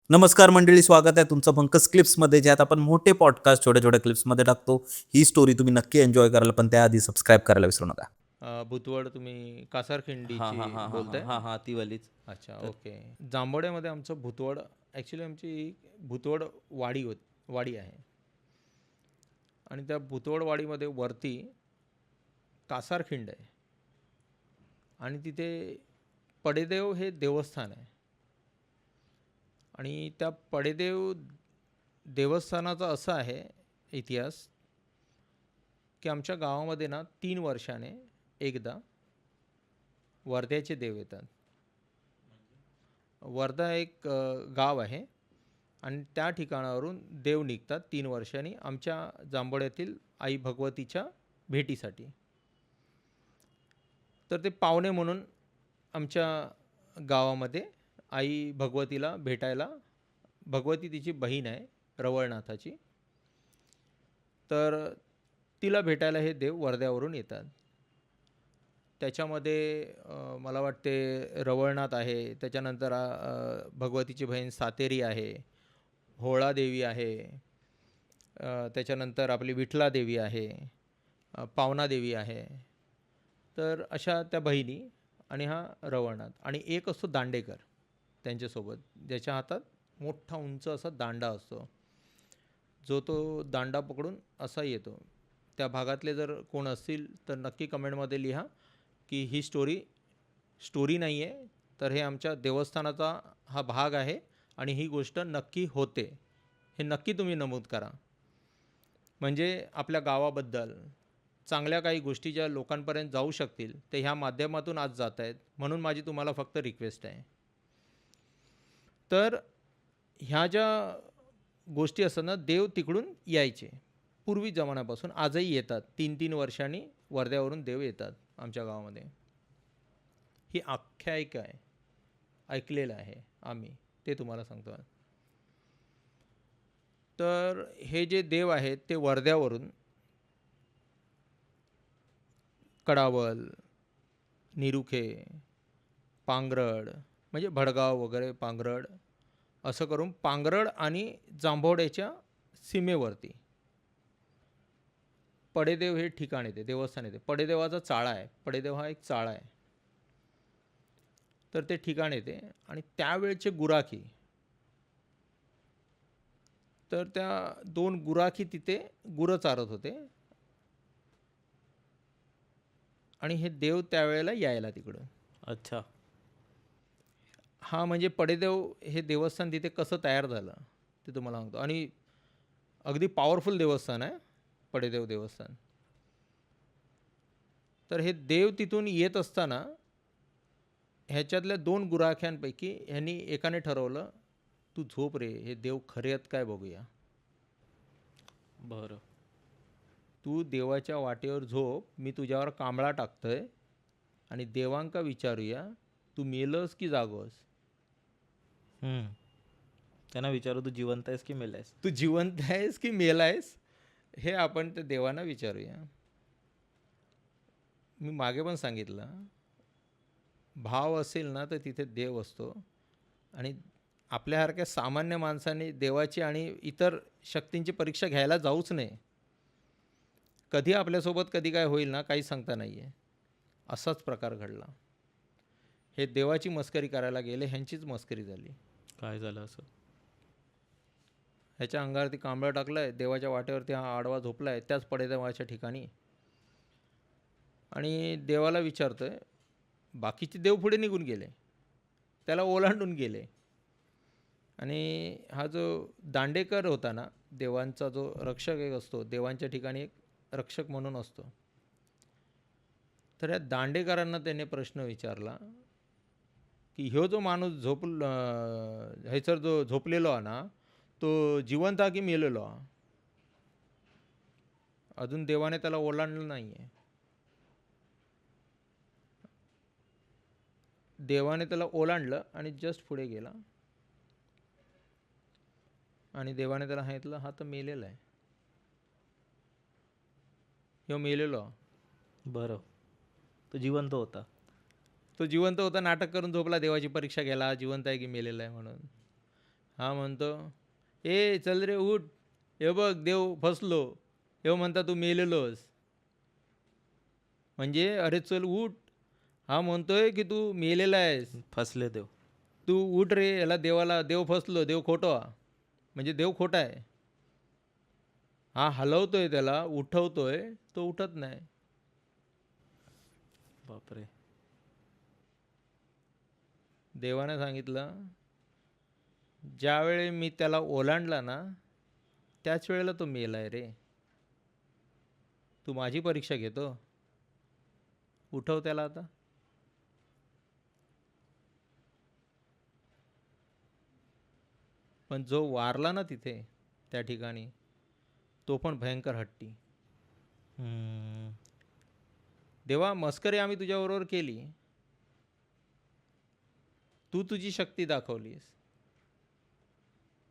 नमस्कार मंडळी, स्वागत आहे तुमचं पंकज क्लिप्समध्ये, ज्यात आपण मोठे पॉडकास्ट छोट्या छोट्या क्लिप्समध्ये टाकतो. ही स्टोरी तुम्ही नक्की एन्जॉय कराल, पण त्याआधी सबस्क्राईब करायला विसरू नका. भुतवड तुम्ही हां कासारखिंडीची हां हां हां हां बोलताय? हां हां ती वालीच. अच्छा, तर ओके. जांभोड्यामध्ये आमचं भुतवड, ॲक्च्युली आमची भुतवड वाडी आहे. आणि त्या भुतवड वाडीमध्ये वरती कासारखिंड आहे आणि तिथे पडेदेव हे देवस्थान आहे. आणि त्या पडेदेव देवस्थानाचा असा आहे इतिहास, की आमच्या गावामध्ये ना 3 वर्षाने एकदा वर्ध्याचे देव येतात. वर्धा एक गाव आहे आणि त्या ठिकाणावरून देव निघतात 3 वर्षांनी आमच्या जांभोड्यातील आई भगवतीच्या भेटीसाठी. तर ते पाहुणे म्हणून आमच्या गावामध्ये आई भगवतीला भेटायला, भगवती तिची बहीण आहे रवळनाथाची, तर तिला भेटायला हे देव वर्ध्यावरून येतात. त्याच्यामध्ये मला वाटते रवळनाथ आहे, त्याच्यानंतर भगवतीची बहीण सातेरी आहे, होळादेवी आहे, त्याच्यानंतर आपली विठलादेवी आहे, पावनादेवी आहे. तर अशा त्या बहिणी आणि हा रवळनाथ आणि एक असतो दांडेकर त्यांच्यासोबत, ज्याच्या हातात मोठा उंच असा दांडा असतो, जो तो दांडा पकडून असा येतो. त्या भागातले जर कोण असतील तर नक्की कमेंटमध्ये लिहा की ही स्टोरी नाही आहे, तर हे आमच्या देवस्थानाचा हा भाग आहे आणि ही गोष्ट नक्की होते, हे नक्की तुम्ही नमूद करा. म्हणजे आपल्या गावाबद्दल चांगल्या काही गोष्टी ज्या लोकांपर्यंत जाऊ शकतील ते ह्या माध्यमातून आज जात आहेत. म्हणून माझी तुम्हाला फक्त रिक्वेस्ट आहे. तर ह्या ज्या गोष्टी असतात ना, देव तिकडून यायचे पूर्वी जमान्यापासून, आजही येतात. 3-3 वर्षांनी वर्ध्यावरून देव येतात आमच्या गावामध्ये. ही आख्यायिका आहे, ऐकलेलं आहे आम्ही, ते तुम्हाला सांगतो. तर हे जे देव आहेत ते वर्ध्यावरून कडावल, निरुखे, पांगरड, म्हणजे भडगाव वगैरे पांगरड, असं करून पांगरड आणि जांभोड्याच्या सीमेवरती पडेदेव हे ठिकाण येते, देवस्थान येते. पडेदेवाचा चाळा आहे, पडेदेव हा एक चाळा आहे. तर ते ठिकाण येते आणि त्यावेळचे गुराखी, तर त्या 2 गुराखी तिथे गुरं चारत होते आणि हे देव त्यावेळेला यायला तिकडं. अच्छा. हा म्हणजे पडेदेव हे देवस्थान तिथे कसं तयार झालं ते तुम्हाला सांगतो. आणि अगदी पॉवरफुल देवस्थान आहे पडेदेव देवस्थान. तर हे देव तिथून येत असताना ह्याच्यातल्या 2 गुराख्यांपैकी ह्यांनी एकाने ठरवलं, तू झोप रे, हे देव खरे आहेत काय बघूया. बरं. तू देवाच्या वाटेवर झोप, मी तुझ्यावर कांबळा टाकतोय आणि देवांका विचारूया, तू मेलस की जागोस. त्यांना विचारू, तू जिवंत आहेस की मेलायस? तू जिवंत आहेस की मेलायस, हे आपण त्या देवांना विचारूया. मी मागे पण सांगितलं, भाव असेल ना तर तिथे देव असतो. आणि आपल्यासारख्या सामान्य माणसाने देवाची आणि इतर शक्तींची परीक्षा घ्यायला जाऊच नये. कधी आपल्यासोबत कधी काय होईल ना, काही सांगता नाही आहे. असाच प्रकार घडला. हे देवाची मस्करी करायला गेले, ह्यांचीच मस्करी झाली. काय झालं असं? ह्याच्या अंगावरती कांबळं टाकलं आहे, देवाच्या वाटेवरती हा आडवा झोपला आहे त्याच पडेदेवाच्या ठिकाणी. आणि देवाला विचारतोय, बाकीचे देव पुढे निघून गेले, त्याला ओलांडून गेले. आणि हा जो दांडेकर होता ना, देवांचा जो रक्षक एक असतो, देवांच्या ठिकाणी एक रक्षक म्हणून असतो. तर या दांडेकरांना त्याने प्रश्न विचारला की ह्यो जो माणूस ह्याच्यावर जो झोपलेलो आहे ना, तो जिवंत हा की मेलेलो हा? अजून देवाने त्याला ओलांडलं नाही आहे. देवाने त्याला ओलांडलं आणि जस्ट पुढे गेला आणि देवाने त्याला सांगितलं, हा तर मेलेला आहे, ह्यो मेलेलो हा. बरं. तो जिवंत होता. तो जिवंत होता, नाटक करून झोपला, देवाची परीक्षा घ्यायला जिवंत आहे की मेलेला आहे म्हणून. हा म्हणतो, ए चल रे उठ, हे बघ देव फसलो. हे म्हणता तू मेलेलोस. म्हणजे अरे चल उठ. हा म्हणतोय की तू मेलेला आहेस, फसले देव. तू उठ रे. याला देवाला देव फसलो, देव खोटो हा. म्हणजे देव खोटा आहे. हा हलवतोय, त्याला उठवतोय, तो उठत नाही. बापरे. देवाने सांगितलं, ज्यावेळी मी त्याला ओलांडला ना, त्याच वेळेला तो मेलाय रे. तू माझी परीक्षा घेतो, उठव त्याला आता. पण जो वारला ना तिथे त्या ठिकाणी, तो पण भयंकर हट्टी. हम्म. देवा, मस्करी आम्ही तुझ्याबरोबर केली, तू तुझी शक्ती दाखवलीस.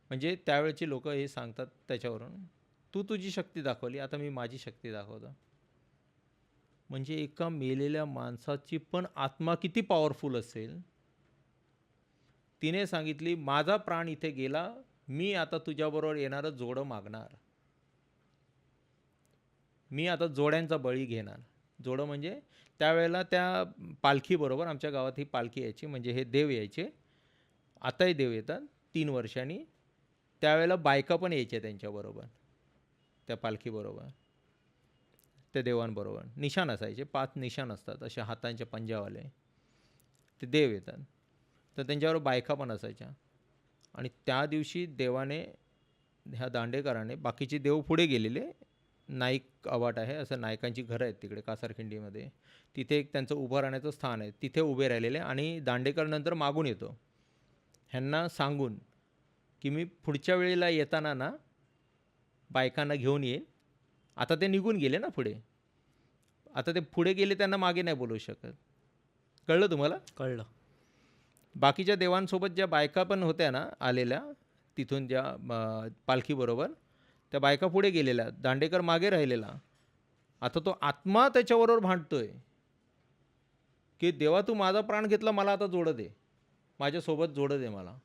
म्हणजे त्यावेळची लोक हे सांगतात त्याच्यावरून, तू तुझी शक्ती दाखवली, आता मी माझी शक्ती दाखवतो. म्हणजे एका मेलेल्या माणसाची पण आत्मा किती पॉवरफुल असेल. तिने सांगितली, माझा प्राण इथे गेला, मी आता तुझ्याबरोबर येणारं जोडं मागणार. मी आता जोड्यांचा बळी घेणार. जोडं म्हणजे त्यावेळेला त्या पालखीबरोबर, आमच्या गावात ही पालखी यायची, म्हणजे हे देव यायचे, आताही देव येतात 3 वर्षांनी. त्यावेळेला बायका पण यायच्या त्यांच्याबरोबर, त्या पालखीबरोबर, त्या देवांबरोबर. निशाण असायचे, 5 निशाण असतात असे हातांचे पंजावाले. ते देव येतात, तर त्यांच्याबरोबर बायका पण असायच्या. आणि त्या दिवशी देवाने, ह्या दांडेकराने, बाकीचे देव पुढे गेलेले, नाईक अवाट आहे, असं नायकांची घरं आहेत तिकडे कासारखिंडीमध्ये, तिथे एक त्यांचं उभं राहण्याचं स्थान आहे, तिथे उभे राहिलेले. आणि दांडेकर नंतर मागून येतो ह्यांना सांगून की मी पुढच्या वेळेला येताना ना बायकांना घेऊन येईल. आता ते निघून गेले ना पुढे, आता ते पुढे गेले, त्यांना मागे नाही बोलवू शकत. कळलं तुम्हाला? कळलं. बाकीच्या देवांसोबत ज्या बायका पण होत्या ना आलेल्या तिथून, ज्या पालखीबरोबर, त्या बायका पुढे गेलेल्या, दांडेकर मागे राहिलेला. आता तो आत्मा त्याच्याबरोबर भांडतोय की देवा, तू माझा प्राण घेतला, मला आता जोडं दे, माझ्यासोबत जोडं दे मला.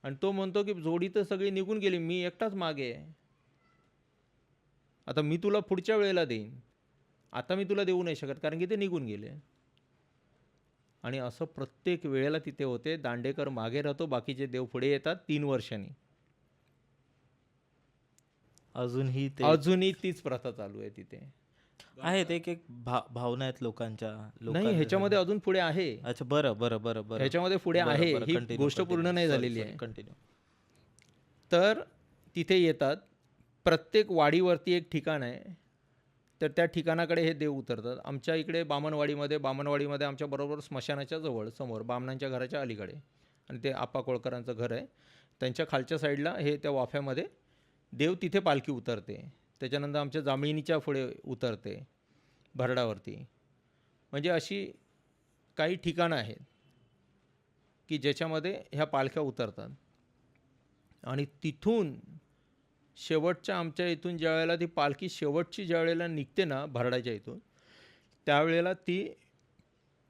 आणि तो म्हणतो की जोडी तर सगळी निघून गेली, मी एकटाच मागे आहे. आता मी तुला पुढच्या वेळेला देईन, आता मी तुला देऊ नाही शकत, कारण की ते निघून गेले. आणि असं प्रत्येक वेळेला तिथे होते. दांडेकर मागे राहतो, बाकीचे देव पुढे येतात 3 वर्षांनी. अजूनही तीच प्रथा चालू आहे तिथे. आहेत एक एक भावना आहेत लोकांच्या. नाही, ह्याच्यामध्ये अजून पुढे आहे. अच्छा, बरं बरं बरं बरं. ह्याच्यामध्ये पुढे आहे, ही गोष्ट पूर्ण नाही झालेली आहे. कंटिन्यू. तर तिथे येतात, प्रत्येक वाडीवरती एक ठिकाण आहे, तर त्या ठिकाणाकडे हे देव उतरतात. आमच्या इकडे बामणवाडीमध्ये आमच्या बरोबर स्मशानाच्या जवळ, समोर बामणांच्या घराच्या अलीकडे, आणि ते आप्पा कोळकरांचं घर आहे, त्यांच्या खालच्या साईडला हे त्या वाफ्यामध्ये देव, तिथे पालखी उतरते. त्याच्यानंतर आमच्या जांभळीनीच्या पुढे उतरते भरडावरती. म्हणजे अशी काही ठिकाणं आहेत की ज्याच्यामध्ये ह्या पालख्या उतरतात. आणि तिथून शेवटच्या आमच्या इथून ज्या वेळेला ती पालखी शेवटची ज्या वेळेला निघते ना भरडाच्या इथून, त्यावेळेला ती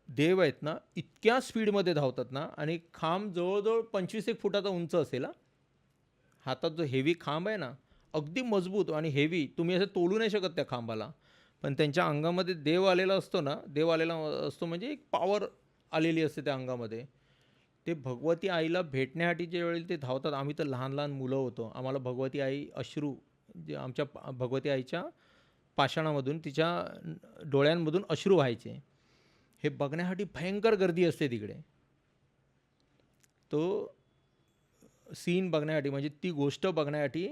देव आहेत ना इतक्या स्पीडमध्ये धावतात ना, आणि खांब जवळजवळ 25 फुटाचा उंच असेल. हातात जो हेवी खांब आहे ना, अगदी मजबूत आणि हेवी, तुम्ही असं तोलू नाही शकत त्या खांबाला. पण त्यांच्या अंगामध्ये देव आलेला असतो ना, देव आलेला असतो म्हणजे एक पॉवर आलेली असते त्या अंगामध्ये. ते भगवती आईला भेटण्यासाठी जे वेळेला ते धावतात, आम्ही तर लहान लहान मुलं होतो, आम्हाला भगवती आई अश्रू, जे आमच्या भगवती आईच्या पाषाणामधून, तिच्या डोळ्यांमधून अश्रू व्हायचे. हे बघण्यासाठी भयंकर गर्दी असते तिकडे. तो सीन बघण्यासाठी, म्हणजे ती गोष्ट बघण्यासाठी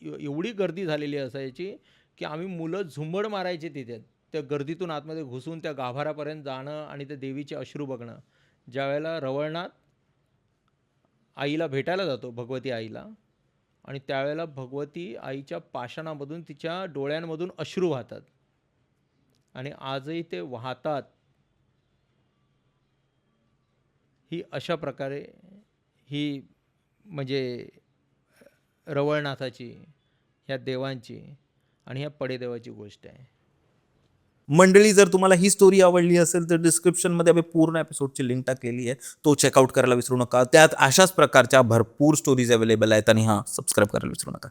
एवढी गर्दी झालेली असायची की आम्ही मुलं झुंबड मारायचे तिथे, त्या गर्दीतून आतमध्ये घुसून त्या गाभाऱ्यापर्यंत जाणं आणि त्या देवीचे अश्रू बघणं. ज्या वेळेला रवळनाथ आईला भेटायला जातो, भगवती आईला, आणि त्यावेळेला भगवती आईच्या पाषाणामधून, तिच्या डोळ्यांमधून अश्रू वाहतात, आणि आजही ते वाहतात. ही अशा प्रकारे ही म्हणजे रवळनाथाची, ह्या देवांची आणि ह्या पडेदेवाची गोष्ट आहे. मंडळी, जर तुम्हाला ही स्टोरी आवडली असेल तर डिस्क्रिप्शनमध्ये आम्ही पूर्ण एपिसोडची लिंक टाकलेली आहे, तो चेकआउट करायला विसरू नका. त्यात अशाच प्रकारच्या भरपूर स्टोरीज अवेलेबल आहेत आणि सबस्क्राईब करायला विसरू नका.